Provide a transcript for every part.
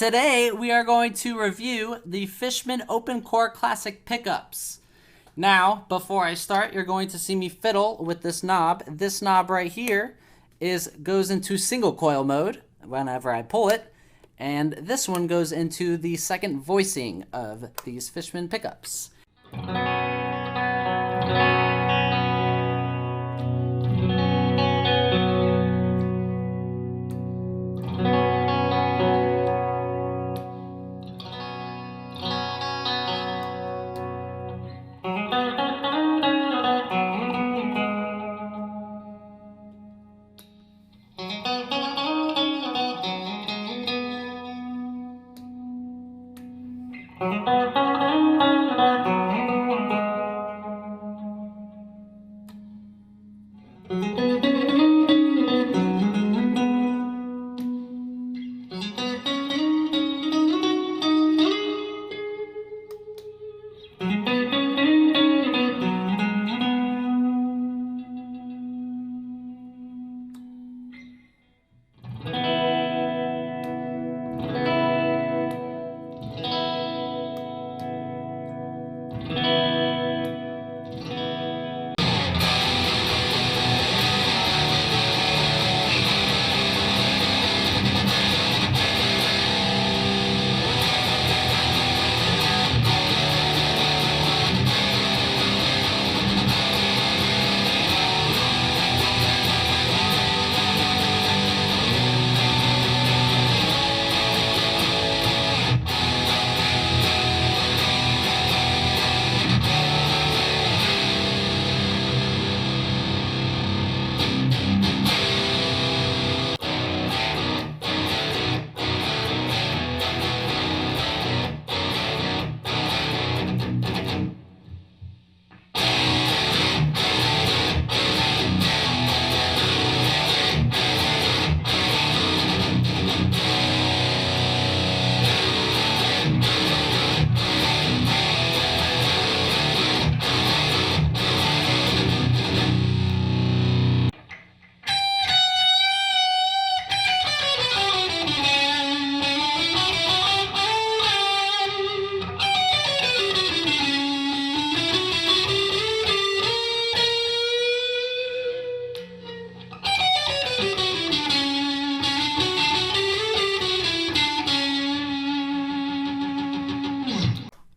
Today we are going to review the Fishman Open Core Classic pickups. Now, before I start, you're going to see me fiddle with this knob. This knob right here goes into single coil mode whenever I pull it, and this one goes into the second voicing of these Fishman pickups.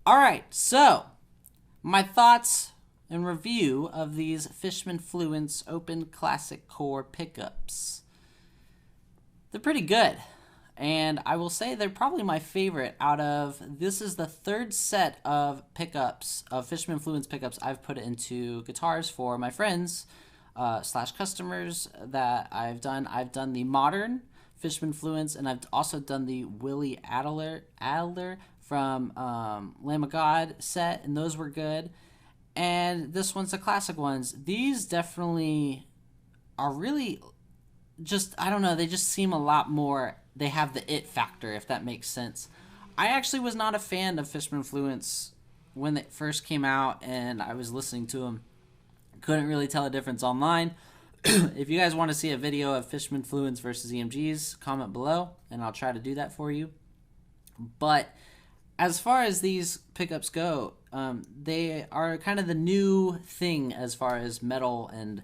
Alright, so my thoughts and review of these Fishman Fluence Open Classic Core pickups. They're pretty good, and I will say they're probably my favorite out of, this is the third set of pickups, of Fishman Fluence pickups I've put into guitars for my friends slash customers that I've done. I've done the modern Fishman Fluence, and I've also done the Willie Adler from Lamb of God set, and those were good. And this one's the classic ones. These definitely are really just, I don't know, they just seem a lot more, they have the it factor, if that makes sense. I actually was not a fan of Fishman Fluence when it first came out, and I was listening to them. Couldn't really tell a difference online. If you guys want to see a video of Fishman Fluence versus EMGs, comment below, and I'll try to do that for you. But as far as these pickups go, they are kind of the new thing as far as metal and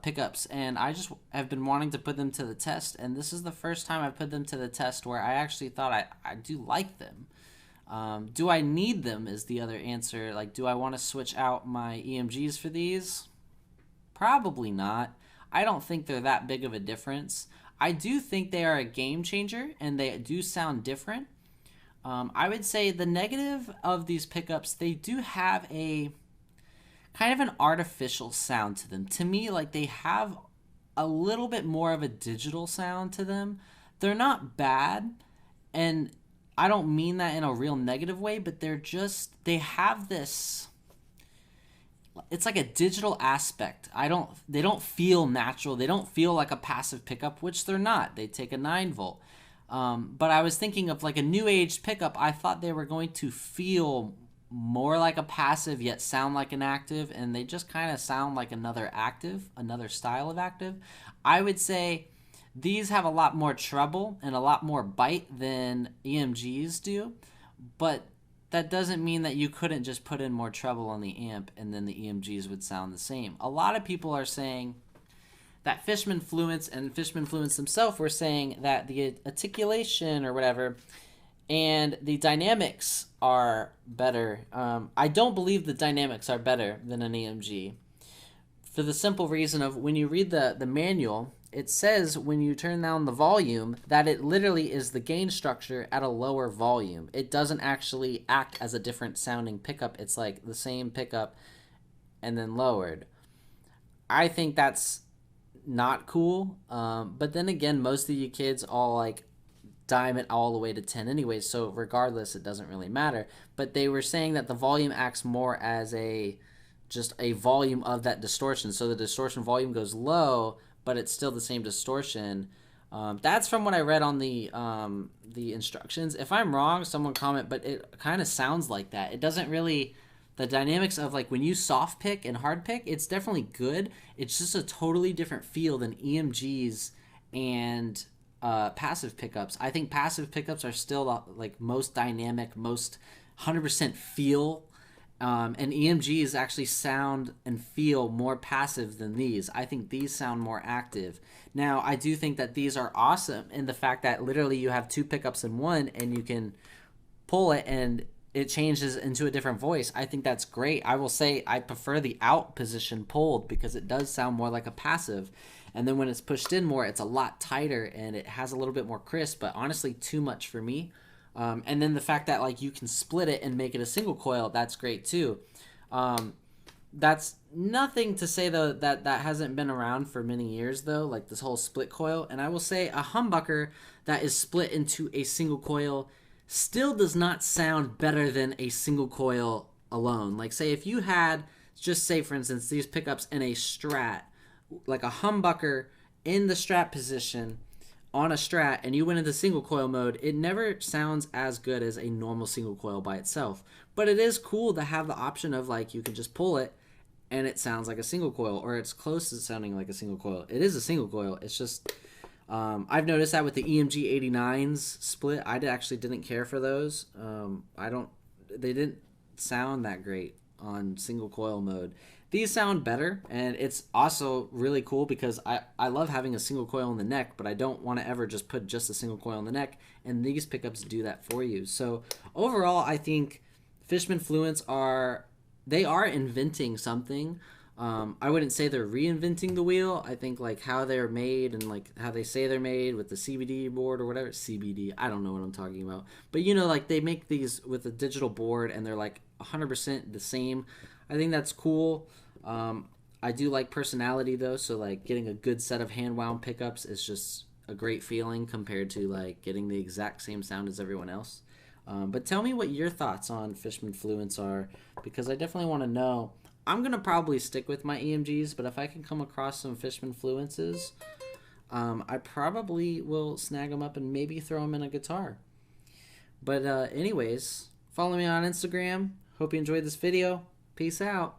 pickups, and I just have been wanting to put them to the test, and this is the first time I put them to the test where I actually thought I do like them. Do I need them is the other answer. Like, do I want to switch out my EMGs for these? Probably not. I don't think they're that big of a difference. I do think they are a game changer, and they do sound different. I would say the negative of these pickups, they do have a kind of an artificial sound to them. To me, like, they have a little bit more of a digital sound to them. They're not bad, and I don't mean that in a real negative way, but they have this, it's like a digital aspect. They don't feel natural. They don't feel like a passive pickup, which they're not. They take a 9-volt. But I was thinking of like a new age pickup. I thought they were going to feel more like a passive yet sound like an active, and they just kind of sound like another style of active. I would say These have a lot more treble and a lot more bite than EMGs do, but that doesn't mean that you couldn't just put in more treble on the amp and then the EMGs would sound the same. A lot of people are saying that Fishman Fluence and Fishman Fluence themselves were saying that the articulation or whatever and the dynamics are better. I don't believe the dynamics are better than an EMG for the simple reason of when you read the manual, it says when you turn down the volume that it literally is the gain structure at a lower volume. It doesn't actually act as a different sounding pickup. It's like the same pickup and then lowered. I think that's not cool. But then again, most of you kids all like dime it all the way to 10 anyway, so regardless, it doesn't really matter. But they were saying that the volume acts more as just a volume of that distortion. So the distortion volume goes low, but it's still the same distortion. That's from what I read on the instructions. If I'm wrong, someone comment, but it kind of sounds like that. It doesn't really, the dynamics of like when you soft pick and hard pick, it's definitely good. It's just a totally different feel than EMGs and passive pickups. I think passive pickups are still like most dynamic, most 100% feel. And EMGs actually sound and feel more passive than these. I think these sound more active. Now, I do think that these are awesome in the fact that literally you have two pickups in one and you can pull it and it changes into a different voice. I think that's great. I will say I prefer the out position pulled because it does sound more like a passive. And then when it's pushed in more, it's a lot tighter and it has a little bit more crisp, but honestly too much for me. And then the fact that like you can split it and make it a single coil, that's great too. That's nothing to say though that hasn't been around for many years though, like this whole split coil. And I will say a humbucker that is split into a single coil still does not sound better than a single coil alone. Like say if you had, just say for instance, these pickups in a Strat, like a humbucker in the Strat position on a Strat and you went into single coil mode, it never sounds as good as a normal single coil by itself. But it is cool to have the option of like you can just pull it and it sounds like a single coil, or it's close to sounding like a single coil. It is a single coil. It's just I've noticed that with the EMG 89s split, I actually didn't care for those. They didn't sound that great on single coil mode. These sound better, and it's also really cool because I love having a single coil in the neck, but I don't want to ever just put just a single coil in the neck, and these pickups do that for you. So overall, I think Fishman Fluence are inventing something. I wouldn't say they're reinventing the wheel. I think like how they're made and like how they say they're made with the CBD board or whatever. CBD, I don't know what I'm talking about. But you know, like they make these with a digital board and they're like 100% the same. I think that's cool. I do like personality though, so like getting a good set of hand wound pickups is just a great feeling compared to like getting the exact same sound as everyone else. But tell me what your thoughts on Fishman Fluence are, because I definitely want to know. I'm going to probably stick with my EMGs, but if I can come across some Fishman Fluences, I probably will snag them up and maybe throw them in a guitar. But anyways, follow me on Instagram. Hope you enjoyed this video. Peace out.